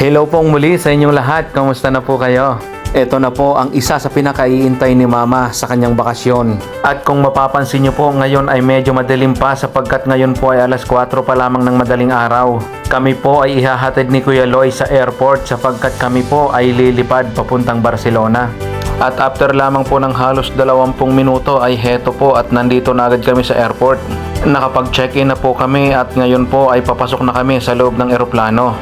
Hello pong muli sa inyong lahat. Kamusta na po kayo? Ito na po ang isa sa pinakaiintay ni Mama sa kanyang bakasyon. At kung mapapansin nyo po, ngayon ay medyo madilim pa sapagkat ngayon po ay alas 4 pa lamang ng madaling araw. Kami po ay ihahatid ni Kuya Loy sa airport sapagkat kami po ay lilipad papuntang Barcelona. At after lamang po ng halos 20 minuto ay heto po at nandito na agad kami sa airport. Nakapag-check-in na po kami at ngayon po ay papasok na kami sa loob ng eroplano.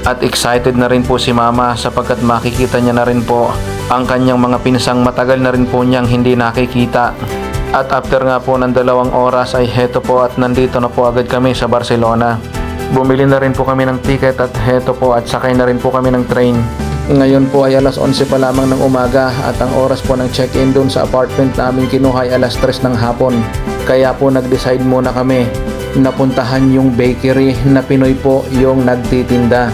At excited na rin po si Mama sapagkat makikita niya na rin po ang kanyang mga pinsang matagal na rin po niyang hindi nakikita. At after nga po ng 2 oras ay heto po at nandito na po agad kami sa Barcelona. Bumili na rin po kami ng ticket at heto po at sakay na rin po kami ng train. Ngayon po ay alas 11 pa lamang ng umaga at ang oras po ng check-in doon sa apartment namin kinuha ay alas 3 ng hapon. Kaya po nag-decide muna kami na puntahan yung bakery na Pinoy po yung nagtitinda.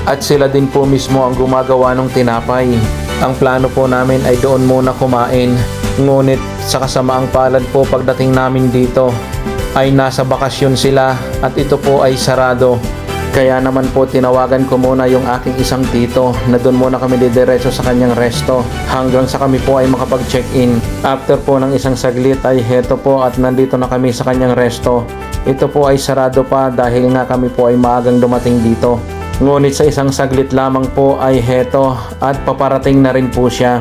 At sila din po mismo ang gumagawa ng tinapay. Ang plano po namin ay doon muna kumain. Ngunit sa kasamaang palad po pagdating namin dito ay nasa bakasyon sila at ito po ay sarado. Kaya naman po tinawagan ko muna yung aking isang tito na doon muna kami didiretso sa kanyang resto hanggang sa kami po ay makapag-check-in. After po ng isang saglit ay heto po at nandito na kami sa kanyang resto. Ito po ay sarado pa dahil nga kami po ay maagang dumating dito. Ngunit sa isang saglit lamang po ay heto at paparating na rin po siya.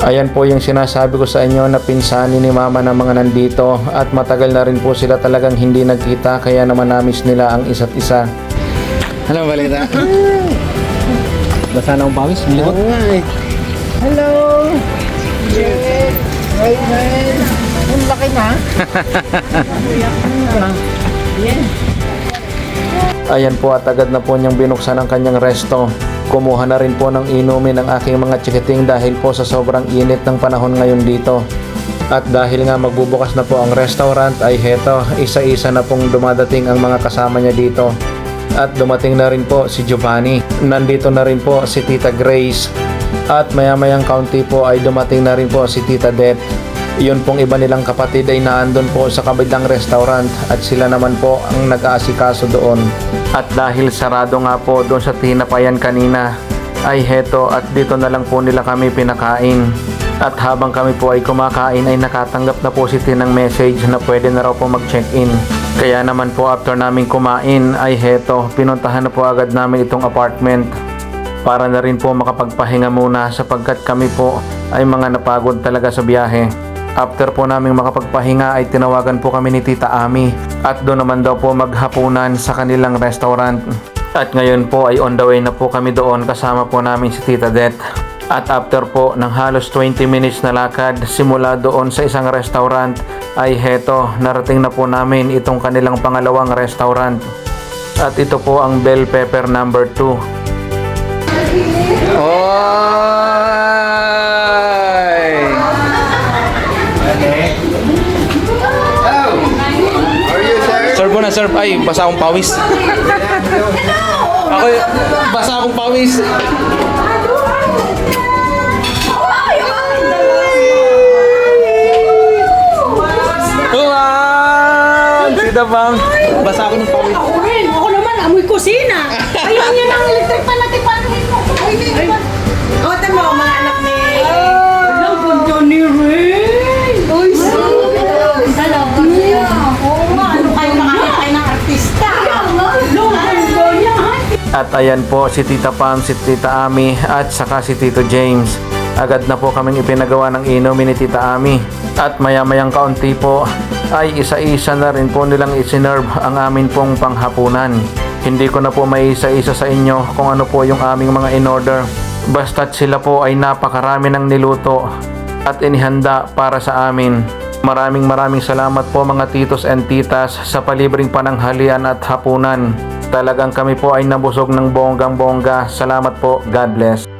Ayan po yung sinasabi ko sa inyo na pinsanin ni Mama ng mga nandito at matagal na rin po sila talagang hindi nagkita kaya naman namiss nila ang isa't isa. Ano balita? Basa na akong pawis? Likot? Hello! Yeah! Right, man! Ang laki na! Ayan po at agad na po niyang binuksan ang kanyang resto. Kumuha na rin po ng inumin ang aking mga chikiting dahil po sa sobrang init ng panahon ngayon dito. At dahil nga magbubukas na po ang restaurant ay heto, isa-isa na pong dumadating ang mga kasama niya dito. At dumating na rin po si Giovanni. Nandito na rin po si Tita Grace. At maya-mayang kaunti po ay dumating na rin po si Tita Det. Yun pong iba nilang kapatid ay naandun po sa kabilang restaurant at sila naman po ang nag-aasikaso doon. At dahil sarado nga po doon sa tinapayan kanina ay heto at dito na lang po nila kami pinakain. At habang kami po ay kumakain ay nakatanggap na po si Tin ng message na pwede na raw po mag-check-in. Kaya naman po after namin kumain ay heto, pinuntahan na po agad namin itong apartment para na rin po makapagpahinga muna sapagkat kami po ay mga napagod talaga sa biyahe. After po namin makapagpahinga ay tinawagan po kami ni Tita Ami at doon naman daw po maghapunan sa kanilang restaurant. At ngayon po ay on the way na po kami doon kasama po namin si Tita Det. At after po ng halos 20 minutes na lakad simula doon sa isang restaurant ay heto, narating na po namin itong kanilang pangalawang restaurant. At ito po ang Bell Pepper number 2. Serve mo na, serve. Ay, basa akong pawis. Ako, basa akong pawis. Tita Pam, Basa ako ng pawis. Ako naman, amoy kusina! Ayun yun ang electric pan natin, paano mo? Ay, Otan mo, mga anak ni... Alam, ganda ni Ray! Uy, salamat niya! Oo nga, ano kayo nakakakay ng artista? Ganda niya! at ayan po si Tita Pam, si Tita Ami at saka si Tito James. Agad na po kaming ipinagawa ng inumin ni Tita Ami. At maya-mayang kaunti po ay isa-isa na rin po nilang isinerve ang amin pong panghapunan. Hindi ko na po may isa-isa sa inyo kung ano po yung aming mga in-order. Basta't sila po ay napakarami ng niluto at inihanda para sa amin. Maraming salamat po mga titos and titas sa palibreng pananghalian at hapunan. Talagang kami po ay nabusog ng bonggang-bongga. Salamat po. God bless.